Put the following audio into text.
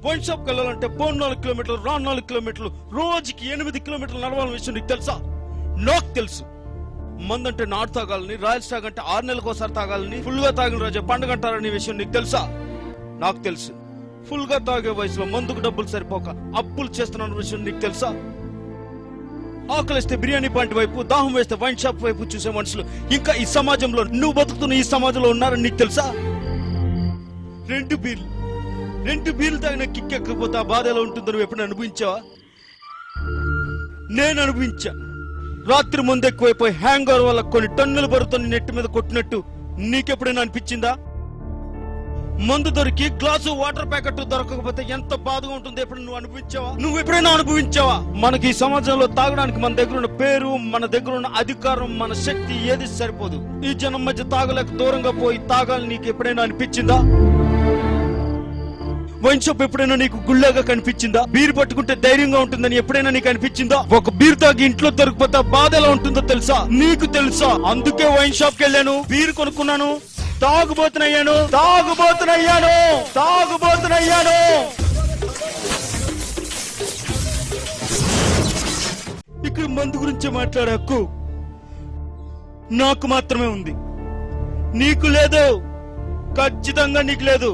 Wine షాప్కి వెళ్ళాలంటే పోను 4 కిలోమీటర్లు, రాను 4 కిలోమీటర్లు, రోజుకి 8 కిలోమీటర్లు నడవాలని విషయం నీకు తెలుసా? నాకు తెలుసు. మందంటే నాటు తాగాలని, రాయల్ స్టాగ్ అంటే 6 నెలలకు ఒకసారి తాగాలని, ఫుల్ గా తాగిన రోజే పండుగ అంటారనే విషయం నీకు తెలుసా? నాకు తెలుసు. ఫుల్ గా తాగే వయసులో మందుకు డబ్బులు సరిపోక అప్పులు చేస్తున్న విషయం నీకు తెలుసా? ఆకలిస్తే బిర్యానీ పాయింట్ వైపు, దాహం వేస్తే వైన్ షాప్ వైపు చూసే మనుషులు ఇంకా ఈ సమాజంలో, నువ్వు బతుకుతున్న ఈ సమాజంలో ఉన్నారని నీకు తెలుసా? 2 బీర్లు తాగిన కిక్ ఎక్కకపోతే ఆ బాధ ఎలా ఉంటుందో నువ్వు ఎప్పుడు అనుభవించావా? నేను అనుభవించా. రాత్రి ముందు ఎక్కువైపోయి హ్యాంగ్ ఓవర్ వల్ల కొన్ని టన్నుల బరువుతో నెట్టి మీద కొట్టినట్టు నీకెప్పుడైనా అనిపించిందా? మందు దొరికి గ్లాసు వాటర్ ప్యాకెట్ దొరకకపోతే ఎంత బాధగా ఉంటుంది ఎప్పుడు నువ్వు అనుభవించావా? నువ్వు ఎప్పుడైనా అనుభవించావా? మనకి ఈ సమాజంలో తాగడానికి మన దగ్గర ఉన్న పేరు, మన దగ్గర ఉన్న అధికారం, మన శక్తి ఏది సరిపోదు. ఈ జనం మధ్య తాగలేక దూరంగా పోయి తాగాలని నీకు ఎప్పుడైనా అనిపించిందా? వైన్ షాప్ ఎప్పుడైనా నీకు గుళ్ళగా కనిపించిందా? బీర్ పట్టుకుంటే ధైర్యంగా ఉంటుందని ఎప్పుడైనా నీకు అనిపించిందా? ఒక బీర్ తాగి ఇంట్లో దొరికిపోతే బాధ ఎలా ఉంటుందో తెలుసా? నీకు తెలుసా? అందుకే వైన్ షాప్ కి వెళ్ళాను, బీర్ కొనుక్కున్నాను, తాగుబోతునయ్యాను. ఇక్కడ మందు గురించి మాట్లాడే హక్కు నాకు మాత్రమే ఉంది. నీకు లేదు, ఖచ్చితంగా నీకు లేదు.